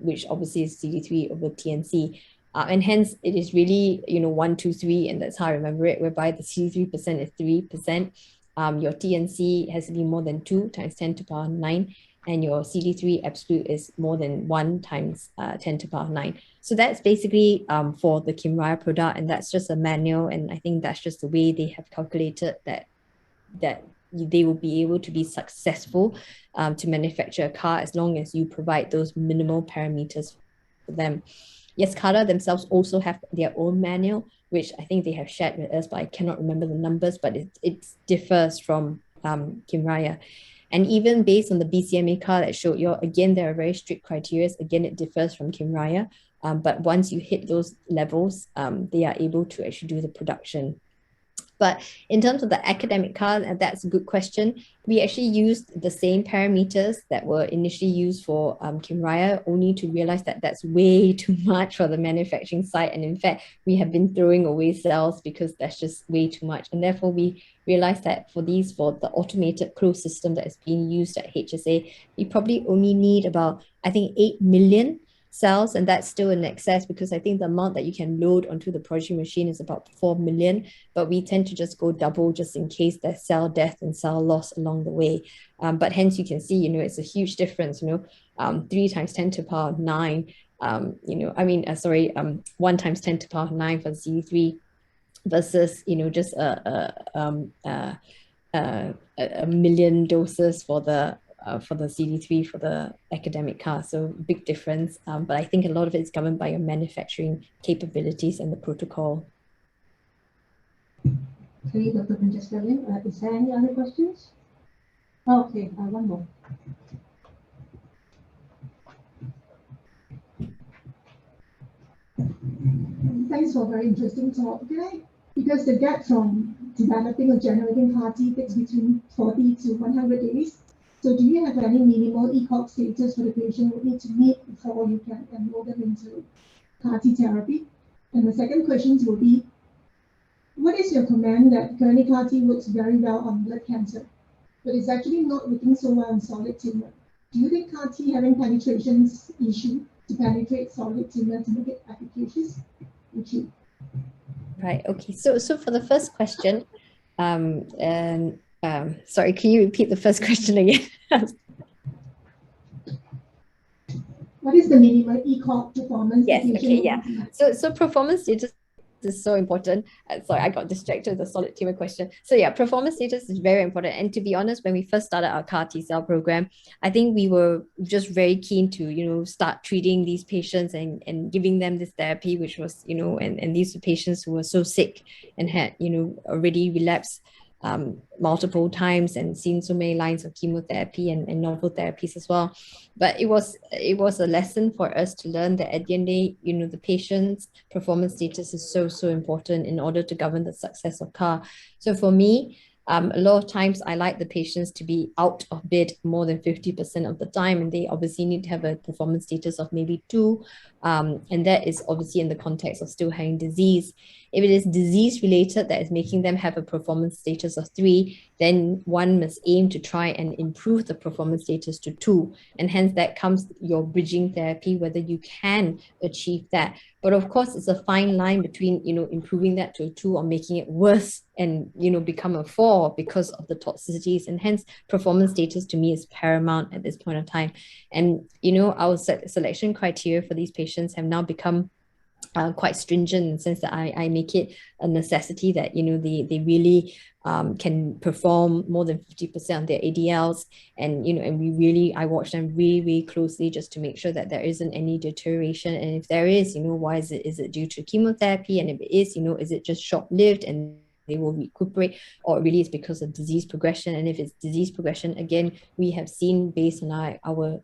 which obviously is CD3 over TNC. And hence it is really, you know, 1, 2, 3, and that's how I remember it, whereby the CD3% is 3%. Your TNC has to be more than 2 times 10 to the power 9. And your CD3 absolute is more than 1 times 10 to the power 9. So that's basically for the Kymriah product, and that's just a manual, and I think that's just the way they have calculated that they will be able to be successful to manufacture a CAR as long as you provide those minimal parameters for them. Yes, CARA themselves also have their own manual, which I think they have shared with us, but I cannot remember the numbers, but it differs from Kymriah. And even based on the BCMA CAR that showed you, again, there are very strict criteria. Again, it differs from Kymriah. But once you hit those levels, they are able to actually do the production. But in terms of the academic CAR, that's a good question. We actually used the same parameters that were initially used for Kymriah, only to realize that that's way too much for the manufacturing site. And in fact, we have been throwing away cells because that's just way too much. And therefore, we realized that for the automated closed system that is being used at HSA, we probably only need about, I think, 8 million cells, and that's still in excess because I think the amount that you can load onto the Prodigy machine is about 4 million, but we tend to just go double just in case there's cell death and cell loss along the way. But hence you can see, you know, it's a huge difference, you know, 3 times 10 to the power of 9, I mean, 1 times 10 to the power of 9 for the CD3 versus, just a million doses for the CD3 for the academic car. So big difference. But I think a lot of it is governed by your manufacturing capabilities and the protocol. Okay, Dr. Francesca Lim, is there any other questions? Okay, one more. Thanks for a very interesting talk. Because the gap from developing or generating CAR T takes between 40 to 100 days. So do you have any minimal ECOG status for the patient would need to meet before you can enroll them into CAR T therapy? And the second question will be, what is your comment that currently CAR T works very well on blood cancer, but it's actually not working so well on solid tumor? Do you think CAR T having penetrations issue to penetrate solid tumor to make it efficacious? Thank you. Right. Okay. So for the first question, sorry, can you repeat the first question again? What is the minimum ECOG performance? Yes. Okay. Yeah. So performance status is so important. Sorry, I got distracted with the solid tumor question. So yeah, performance status is very important. And to be honest, when we first started our CAR T-cell program, I think we were just very keen to, start treating these patients and giving them this therapy, which was, and these were patients who were so sick and had, already relapsed multiple times and seen so many lines of chemotherapy and novel therapies as well. But it was a lesson for us to learn that at the end of the day, the patient's performance status is so important in order to govern the success of CAR. So for me, a lot of times I like the patients to be out of bed more than 50% of the time, and they obviously need to have a performance status of maybe 2, and that is obviously in the context of still having disease. If it is disease related that is making them have a performance status of 3, then one must aim to try and improve the performance status to 2, and hence that comes your bridging therapy, whether you can achieve that. But of course, it's a fine line between, improving that to a 2 or making it worse and, become a 4 because of the toxicities. And hence, performance status to me is paramount at this point of time. And, our selection criteria for these patients have now become quite stringent in the sense that I make it a necessity that, they really can perform more than 50% of their ADLs. And, and I watch them really, really closely just to make sure that there isn't any deterioration. And if there is, why is it due to chemotherapy? And if it is, is it just short-lived and they will recuperate, or really it's because of disease progression? And if it's disease progression, again, we have seen based on our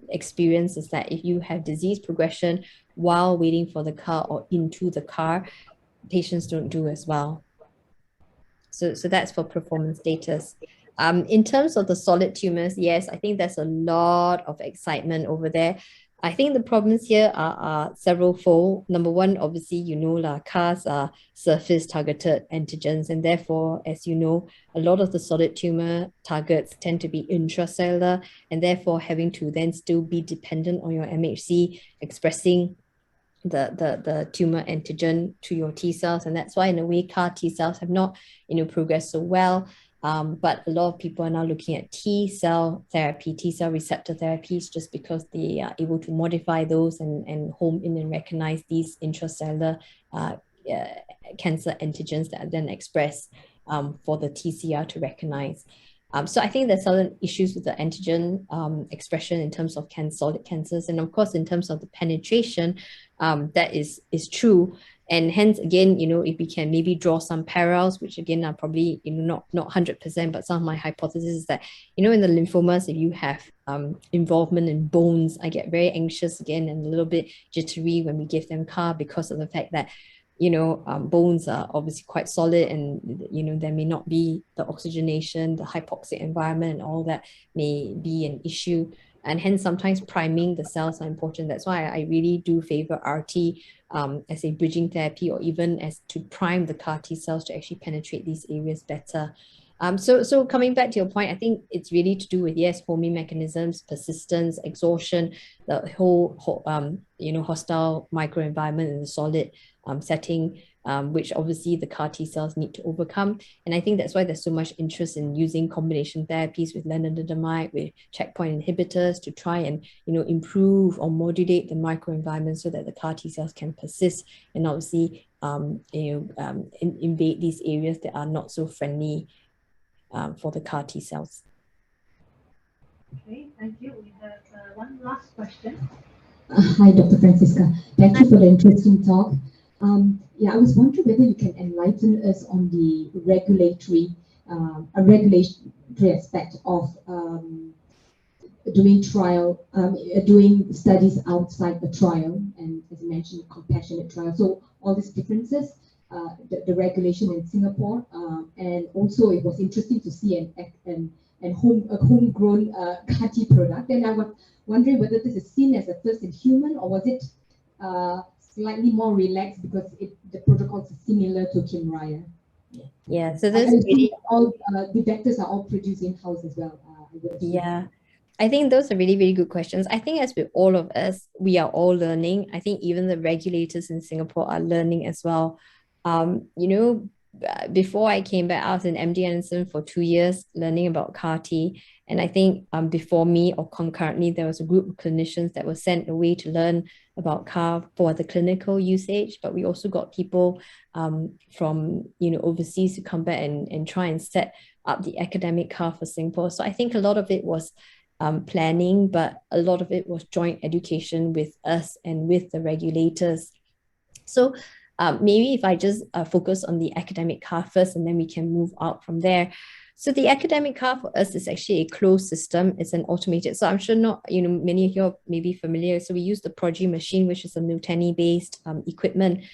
experience is that if you have disease progression while waiting for the CAR or into the CAR, patients don't do as well. So that's for performance status. In terms of the solid tumors, yes, I think there's a lot of excitement over there. I think the problems here are several-fold. Number one, obviously, CARs are surface-targeted antigens, and therefore, as you know, a lot of the solid tumor targets tend to be intracellular, and therefore having to then still be dependent on your MHC expressing the tumor antigen to your T cells. And that's why, in a way, CAR T cells have not, progressed so well. But a lot of people are now looking at T cell therapy, T cell receptor therapies, just because they are able to modify those and home in and recognize these intracellular cancer antigens that are then expressed for the TCR to recognize. So I think there's certain issues with the antigen expression in terms of solid cancers. And of course, in terms of the penetration, that is true. And hence, again, if we can maybe draw some parallels, which again are probably not 100%, but some of my hypothesis is that, in the lymphomas, if you have involvement in bones, I get very anxious again and a little bit jittery when we give them CAR because of the fact that bones are obviously quite solid, and there may not be the oxygenation, the hypoxic environment, and all that may be an issue. And hence, sometimes priming the cells are important. That's why I really do favor RT as a bridging therapy, or even as to prime the CAR T cells to actually penetrate these areas better. So coming back to your point, I think it's really to do with, yes, homing mechanisms, persistence, exhaustion, the whole hostile microenvironment in the solid setting, which obviously the CAR T cells need to overcome. And I think that's why there's so much interest in using combination therapies with lenalidomide, with checkpoint inhibitors to try and, improve or modulate the microenvironment so that the CAR T cells can persist and obviously, invade these areas that are not so friendly for the CAR T cells. Okay, thank you. We have one last question. Hi, Dr. Francesca. Thank you for the interesting talk. I was wondering whether you can enlighten us on the regulatory aspect of doing studies outside the trial, and as you mentioned, compassionate trial. So all these differences, the regulation in Singapore, and also it was interesting to see a homegrown CAR T product. And I was wondering whether this is seen as a first in human, or was it slightly more relaxed because the protocols are similar to Kymriah? Yeah, so there's really all the vectors are all produced in-house as well. Yeah, I think those are really, really good questions. I think as with all of us, we are all learning. I think even the regulators in Singapore are learning as well. Before I came back, I was in MD Anderson for 2 years learning about CAR T. And I think before me or concurrently, there was a group of clinicians that were sent away to learn about CAR for the clinical usage. But we also got people from overseas to come back and try and set up the academic CAR for Singapore. So I think a lot of it was planning, but a lot of it was joint education with us and with the regulators. So maybe if I just focus on the academic CAR first, and then we can move out from there. So the academic CAR for us is actually a closed system. It's an automated. So I'm sure not, many of you are maybe familiar. So we use the Prodigy machine, which is a Miltenyi-based equipment.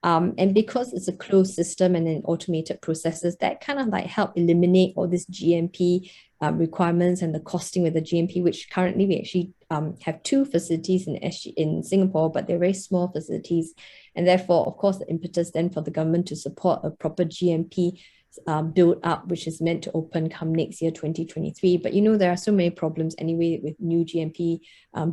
And because it's a closed system and then automated processes, that kind of like help eliminate all this GMP requirements and the costing with the GMP, which currently we actually have 2 facilities in Singapore, but they're very small facilities. And therefore, of course, the impetus then for the government to support a proper GMP build up, which is meant to open come next year, 2023. But there are so many problems anyway with new GMP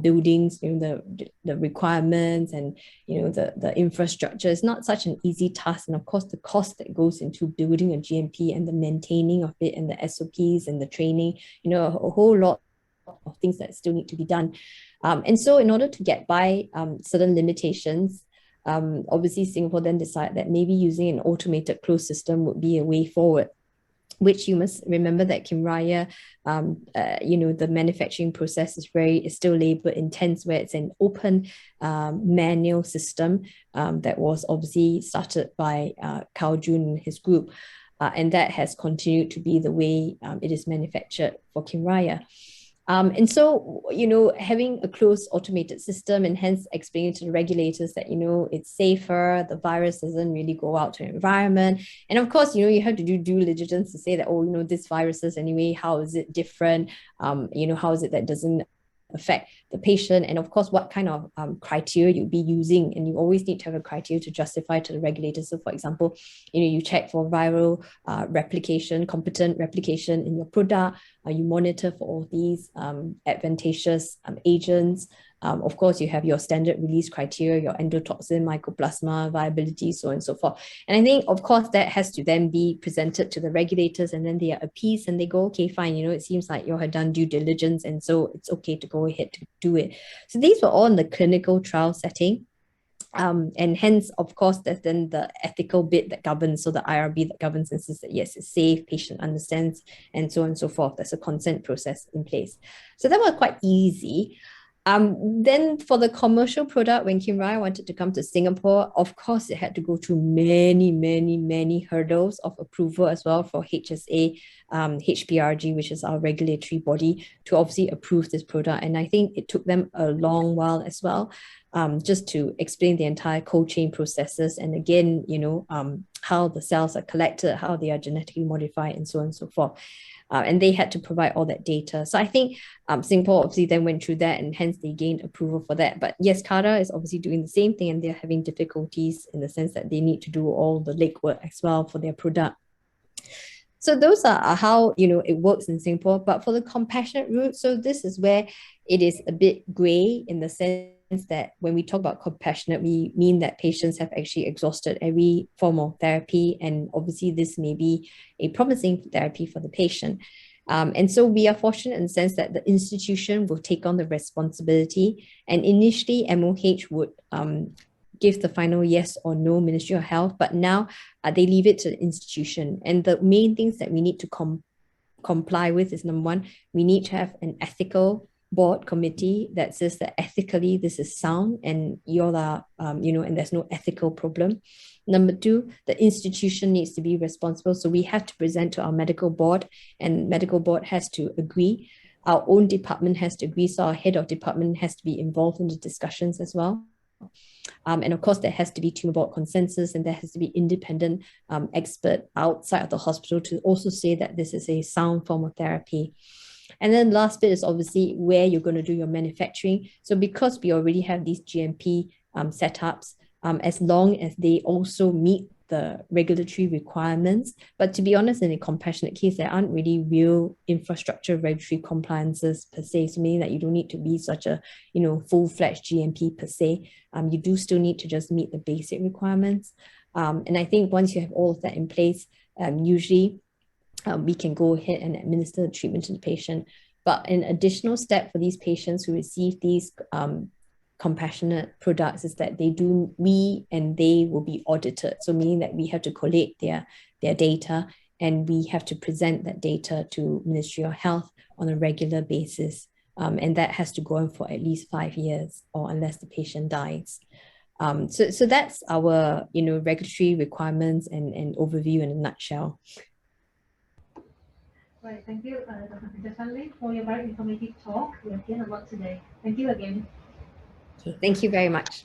buildings, the requirements and the infrastructure is not such an easy task. And of course, the cost that goes into building a GMP and the maintaining of it and the SOPs and the training, a whole lot of things that still need to be done. And so in order to get by certain limitations, obviously Singapore then decided that maybe using an automated closed system would be a way forward, which you must remember that Kymriah, the manufacturing process is still labor intense, where it's an open manual system that was obviously started by Kao Jun and his group. And that has continued to be the way it is manufactured for Kymriah. And so, having a closed automated system and hence explaining to the regulators that, it's safer, the virus doesn't really go out to the environment. And of course, you have to do due diligence to say that, this virus is anyway, how is it different? How is it that doesn't affect the patient? And of course, what kind of criteria you'll be using. And you always need to have a criteria to justify to the regulators. So for example, you check for viral replication, competent replication in your product. You monitor for all these advantageous agents. Of course, you have your standard release criteria, your endotoxin, mycoplasma, viability, so on and so forth. And I think, of course, that has to then be presented to the regulators, and then they are appeased and they go, okay, fine, it seems like you have done due diligence, and so it's okay to go ahead to do it. So these were all in the clinical trial setting. And hence, of course, there's then the ethical bit that governs, so the IRB that governs and says that yes, it's safe, patient understands, and so on and so forth. There's a consent process in place. So that was quite easy. Then for the commercial product, when Kymriah wanted to come to Singapore, of course, it had to go through many, many, many hurdles of approval as well for HSA, HPRG, which is our regulatory body, to obviously approve this product. And I think it took them a long while as well, just to explain the entire cold chain processes. And again, how the cells are collected, how they are genetically modified, and so on and so forth. And they had to provide all that data. So I think Singapore obviously then went through that, and hence they gained approval for that. But yes, CADA is obviously doing the same thing, and they're having difficulties in the sense that they need to do all the legwork as well for their product. So those are how, it works in Singapore. But for the compassionate route, so this is where it is a bit gray, in the sense that when we talk about compassionate, we mean that patients have actually exhausted every form of therapy. And obviously this may be a promising therapy for the patient. And so we are fortunate in the sense that the institution will take on the responsibility. And initially, MOH would give the final yes or no, Ministry of Health, but now they leave it to the institution. And the main things that we need to comply with is, number one, we need to have an ethical board committee that says that ethically this is sound and you're and there's no ethical problem. Number two, the institution needs to be responsible. So we have to present to our medical board, and medical board has to agree. Our own department has to agree. So our head of department has to be involved in the discussions as well. And of course, there has to be tumor board consensus, and there has to be independent expert outside of the hospital to also say that this is a sound form of therapy. And then last bit is obviously where you're going to do your manufacturing. So because we already have these GMP setups, as long as they also meet the regulatory requirements. But to be honest, in a compassionate case, there aren't really real infrastructure regulatory compliances per se, so meaning that you don't need to be such a full-fledged GMP per se. You do still need to just meet the basic requirements. And I think once you have all of that in place, usually we can go ahead and administer the treatment to the patient. But an additional step for these patients who receive these compassionate products is that we and they will be audited. So meaning that we have to collate their data, and we have to present that data to Ministry of Health on a regular basis. And that has to go on for at least 5 years, or unless the patient dies. So that's our regulatory requirements and overview in a nutshell. Right, thank you, Dr. Francesca, for your very informative talk. We have gained a lot today. Thank you again. Okay, thank you very much.